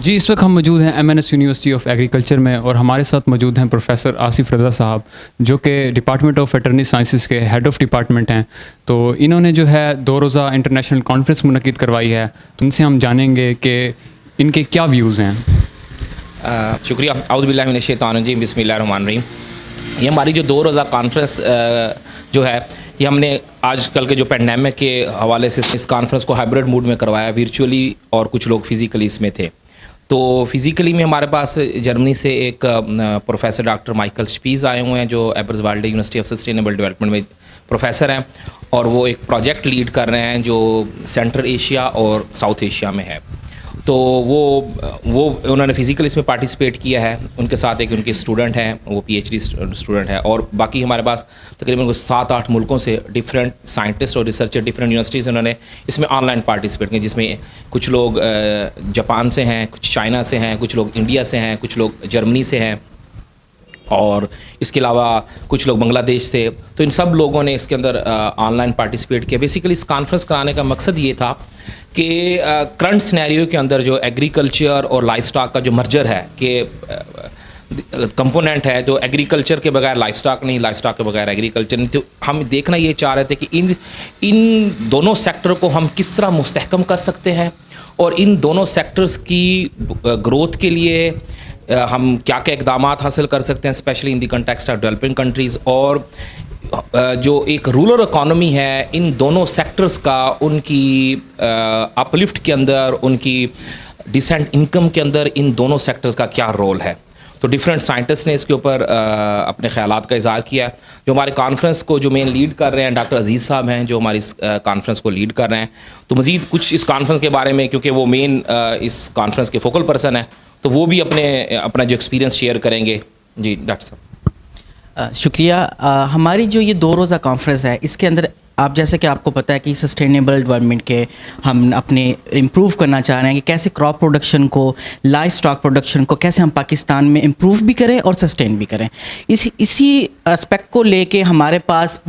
जी, इस वक्त हम मौजूद हैं एमएनएस यूनिवर्सिटी ऑफ एग्रीकल्चर में और हमारे साथ मौजूद हैं प्रोफेसर आसिफ रज़ा साहब, जो कि डिपार्टमेंट ऑफ वेटरनरी साइंसेज़ के हेड ऑफ़ डिपार्टमेंट हैं। तो इन्होंने जो है 2 रोज़ा इंटरनेशनल कॉन्फ्रेंस मुनक़िद करवाई है, तो इनसे हम जानेंगे कि इनके क्या व्यूज़ हैं। शुक्रिया। औज़ु बिल्लाहि मिनश शैतानिर रजीम, बिस्मिल्लाहिर्रहमानिर्रहीम। ये हमारी जो 2 रोज़ा कॉन्फ्रेंस जो है, ये हमने आजकल के जो पैंडेमिक के हवाले से इस कॉन्फ्रेंस को हाइब्रिड मूड में करवाया, वर्चुअली, और कुछ लोग फ़िज़िकली इसमें थे। तो फ़िज़िकली में हमारे पास जर्मनी से एक प्रोफेसर डॉक्टर माइकल स्पीज़ आए हुए हैं, जो एबर्सवाल्डे यूनिवर्सिटी ऑफ सस्टेनेबल डेवलपमेंट में प्रोफेसर हैं, और वो एक प्रोजेक्ट लीड कर रहे हैं जो सेंट्रल एशिया और साउथ एशिया में है। तो वो उन्होंने फ़िज़िकली इसमें पार्टिसिपेट किया है। उनके साथ एक उनके स्टूडेंट हैं, वो पीएचडी स्टूडेंट है, और बाकी हमारे पास तकरीबन 7-8 मुल्कों से डिफरेंट साइंटिस्ट और रिसर्चर डिफरेंट यूनिवर्सिटीज़ से उन्होंने इसमें ऑनलाइन पार्टिसिपेट किया, जिसमें कुछ लोग जापान से हैं, कुछ चाइना से हैं, कुछ लोग इंडिया से हैं, कुछ लोग जर्मनी से हैं, और इसके अलावा कुछ लोग बांग्लादेश से। तो इन सब लोगों ने इसके अंदर ऑनलाइन पार्टिसिपेट किया। बेसिकली इस कॉन्फ्रेंस कराने का मकसद ये था कि करंट सिनेरियो के अंदर जो एग्रीकल्चर और लाइफ स्टॉक का जो मर्जर है, कि कंपोनेंट है, जो एग्रीकल्चर के बगैर लाइफ स्टॉक नहीं, लाइफ स्टॉक के बगैर एग्रीकल्चर नहीं, तो हम देखना ये चाह रहे थे कि इन दोनों सेक्टर को हम किस तरह मुस्तहकम कर सकते हैं, और इन दोनों सेक्टर्स की ग्रोथ के लिए हम क्या क्या इक़दामात हासिल कर सकते हैं, specially in the context of developing countries, और जो एक रूरल इकॉनमी है, इन दोनों सेक्टर्स का उनकी अपलिफ्ट के अंदर, उनकी डिसेंट इनकम के अंदर इन दोनों सेक्टर्स का क्या रोल है। तो डिफरेंट साइंटिस्ट ने इसके ऊपर अपने ख़यालात का इज़हार किया। जो हमारे कॉन्फ्रेंस को जो मेन लीड कर रहे हैं डॉक्टर अजीज़ साहब हैं, जो हमारी इस कॉन्फ्रेंस को लीड कर रहे हैं। तो मज़ीद कुछ इस कॉन्फ्रेंस के बारे में, क्योंकि वो मेन इस कॉन्फ्रेंस के फोकल पर्सन है, तो वो भी अपना जो एक्सपीरियंस शेयर करेंगे। जी डॉक्टर साहब। शुक्रिया। हमारी जो ये 2 रोज़ा कॉन्फ्रेंस है, इसके अंदर आप जैसे कि आपको पता है कि सस्टेनेबल डेवलपमेंट के हम अपने इम्प्रूव करना चाह रहे हैं कि कैसे क्रॉप प्रोडक्शन को, लाइफ स्टॉक प्रोडक्शन को कैसे हम पाकिस्तान में इम्प्रूव भी करें और सस्टेन भी करें। इसी एस्पेक्ट को लेके हमारे पास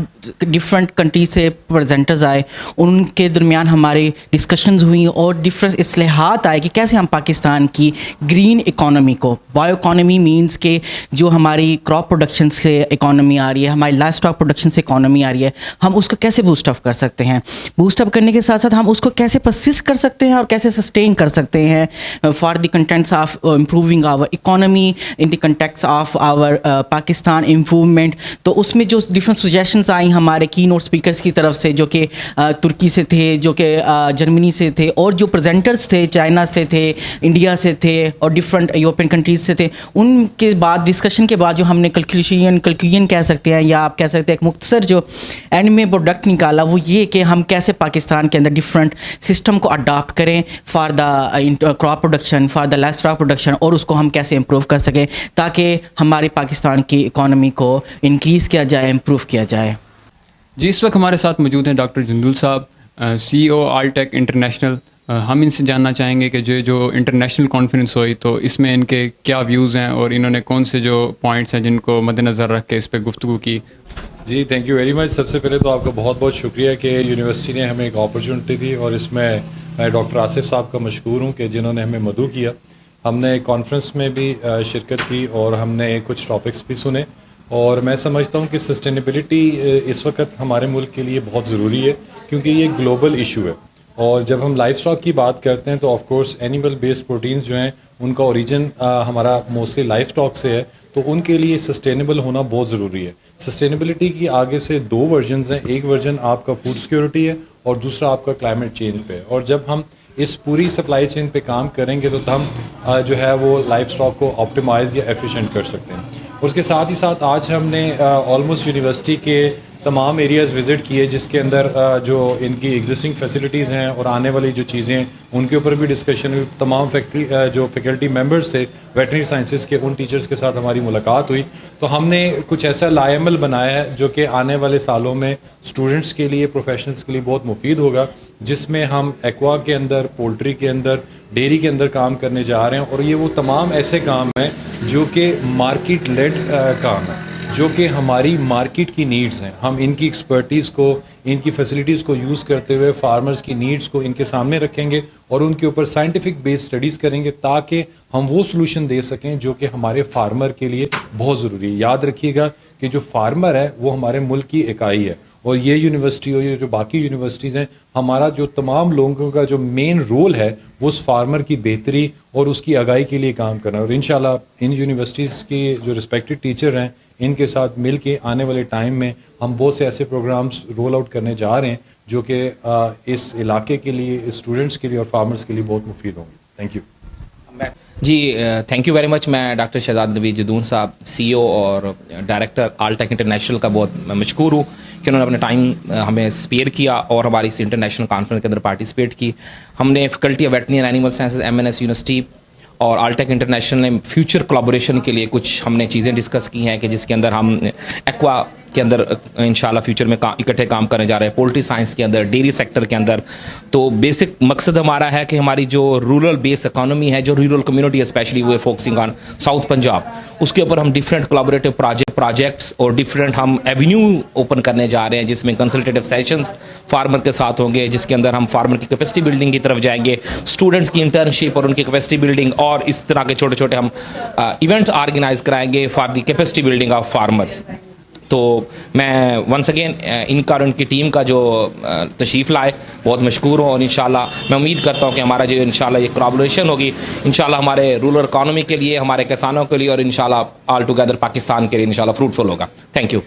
डिफरेंट कंट्री से प्रेजेंटर्स आए, उनके दरमियान हमारी डिस्कशंस हुई और डिफरेंट इस्लाहात आए कि कैसे हम पाकिस्तान की ग्रीन इकोनॉमी को, बायो इकोनॉमी मीन्स के जो हमारी क्रॉप प्रोडक्शन से इकोनॉमी आ रही है, हमारी लाइफ स्टॉक प्रोडक्शन से इकोनॉमी आ रही है, हम उसको कैसे बूस्ट अप कर सकते हैं। बूस्ट अप करने के साथ साथ हम उसको कैसे परसिस्ट कर सकते हैं और कैसे सस्टेन कर सकते हैं for the contents of improving our economy in the context of our Pakistan improvement. तो उसमें जो डिफरेंट सजेशंस आई हमारे की नोट स्पीकर्स की तरफ से, जो कि तुर्की से थे, जो कि जर्मनी से थे, और जो प्रेजेंटर्स थे चाइना से थे, इंडिया से थे, और डिफरेंट यूरोपियन कंट्रीज से थे। उनके बाद डिस्कशन के बाद जो हमने कंक्लूजन कह सकते हैं, या आप कह सकते हैं एक मुख्तसर जो एंड में प्रोडक्ट निकाला, वो ये कि हम कैसे पाकिस्तान के अंदर डिफरेंट सिस्टम को अडॉप्ट करें for the crop production, for the life stock production, और उसको हम कैसे इम्प्रूव कर सकें ताकि हमारी पाकिस्तान की इकोनॉमी को इंक्रीज़ किया जाए, इम्प्रूव किया जाए। जी, इस वक्त हमारे साथ मौजूद हैं डॉक्टर जुंदुल साहब, CEO आलटेक इंटरनेशनल। हम इनसे जानना चाहेंगे कि जो इंटरनेशनल कॉन्फ्रेंस हुई, तो इसमें इनके क्या व्यूज़ हैं और इन्होंने कौन से जो पॉइंट्स हैं जिनको मद्देनज़र रख के इस पर गुफ्तगू की। जी, थैंक यू वेरी मच। सबसे पहले तो आपका बहुत बहुत शुक्रिया कि यूनिवर्सिटी ने हमें एक अपॉर्चुनिटी दी, और इसमें मैं डॉक्टर आसिफ साहब का मशकूर हूँ कि जिन्होंने हमें मदऊ किया। हमने कॉन्फ्रेंस में भी शिरकत की और हमने कुछ टॉपिक्स भी सुने, और मैं समझता हूँ कि सस्टेनेबिलिटी इस वक्त हमारे मुल्क के लिए बहुत ज़रूरी है, क्योंकि ये ग्लोबल इशू है। और जब हम लाइफ स्टॉक की बात करते हैं तो of course animal based proteins जो हैं उनका ओरिजिन हमारा मोस्टली लाइफ स्टॉक से है, तो उनके लिए सस्टेनेबल होना बहुत ज़रूरी है। सस्टेनेबिलिटी की आगे से 2 वर्जन्स हैं, एक वर्जन आपका फूड सिक्योरिटी है और दूसरा आपका क्लाइमेट चेंज पे है। और जब हम इस पूरी सप्लाई चेन पे काम करेंगे तो हम जो है वो लाइफ स्टॉक को ऑप्टिमाइज़ या एफिशिएंट कर सकते हैं। उसके साथ ही साथ आज हमने ऑलमोस्ट यूनिवर्सिटी के तमाम एरियाज़ विज़िट किए, जिसके अंदर जो इनकी एग्जिस्टिंग फैसिलिटीज़ हैं और आने वाली जो चीज़ें हैं उनके ऊपर भी डिस्कशन हुई। तमाम जो फैकल्टी मेंबर्स थे वेटरनरी साइंसेस के, उन टीचर्स के साथ हमारी मुलाकात हुई। तो हमने कुछ ऐसा लाएमल बनाया है जो कि आने वाले सालों में स्टूडेंट्स के लिए, प्रोफेशनल्स के लिए बहुत मुफीद होगा, जिसमें हम एक्वा के अंदर, पोल्ट्री के अंदर, डेयरी के अंदर काम करने जा रहे हैं। और ये वो तमाम ऐसे काम हैं जो कि मार्केट लेड काम है। जो कि हमारी मार्केट की नीड्स हैं। हम इनकी एक्सपर्टीज़ को, इनकी फैसिलिटीज़ को यूज़ करते हुए फार्मर्स की नीड्स को इनके सामने रखेंगे और उनके ऊपर साइंटिफिक बेस्ड स्टडीज़ करेंगे ताकि हम वो सोल्यूशन दे सकें जो कि हमारे फार्मर के लिए बहुत ज़रूरी है। याद रखिएगा कि जो फार्मर है वो हमारे मुल्क की इकाई है, और ये यूनिवर्सिटी और ये जो बाकी यूनिवर्सिटीज़ हैं, हमारा जो तमाम लोगों का जो मेन रोल है वो उस फार्मर की बेहतरी और उसकी आगाही के लिए काम करना है। और इंशाल्लाह इन यूनिवर्सिटीज़ की जो रिस्पेक्टेड टीचर हैं, इनके साथ मिल के आने वाले टाइम में हम बहुत से ऐसे प्रोग्राम्स रोल आउट करने जा रहे हैं जो कि इस इलाके के लिए, इस स्टूडेंट्स के लिए और फार्मर्स के लिए बहुत मुफीद होंगे। Thank you ji, thank you very much. मैं डॉक्टर शहजाद नवीद जदून साहब, CEO और डायरेक्टर आल्टेक इंटरनेशनल का बहुत मशकूर हूँ कि उन्होंने अपना टाइम हमें स्पेयर किया और हमारी इस इंटरनेशनल कॉन्फ्रेंस के अंदर पार्टिसिपेट की। हमने faculty of veterinary and animal sciences MNS university और आल्टेक इंटरनेशनल ने फ्यूचर कोलैबोरेशन के लिए कुछ हमने चीज़ें डिस्कस की हैं कि जिसके अंदर हम एक्वा के अंदर इंशाल्लाह फ्यूचर में इकट्ठे काम करने जा रहे हैं, पोल्ट्री साइंस के अंदर, डेयरी सेक्टर के अंदर। तो बेसिक मकसद हमारा है कि हमारी जो रूरल बेस इकोनॉमी है, जो रूरल कम्युनिटी स्पेशली वो फोकसिंग ऑन साउथ पंजाब, उसके ऊपर हम डिफरेंट कोलैबोरेटिव प्रोजेक्ट्स और डिफरेंट हम एवेन्यू ओपन करने जा रहे हैं, जिसमें कंसल्टेटिव सेशंस फार्मर के साथ होंगे, जिसके अंदर हम फार्मर की कैपेसिटी बिल्डिंग की तरफ जाएंगे, स्टूडेंट्स की इंटर्नशिप और उनकी कैपेसिटी बिल्डिंग, और इस तरह के छोटे छोटे हम इवेंट्स ऑर्गेनाइज कराएंगे for the capacity building of farmers. तो मैं वंस अगेन इनका और उनकी टीम का जो तशरीफ़ लाए बहुत मशकूर हूँ, और इंशाल्लाह मैं उम्मीद करता हूँ कि हमारा जो इंशाल्लाह ये कोलैबोरेशन होगी इंशाल्लाह हमारे रूरल इकॉनमी के लिए, हमारे किसानों के लिए और इंशाल्लाह ऑल टुगेदर पाकिस्तान के लिए इंशाल्लाह फ्रूटफुल होगा। Thank you.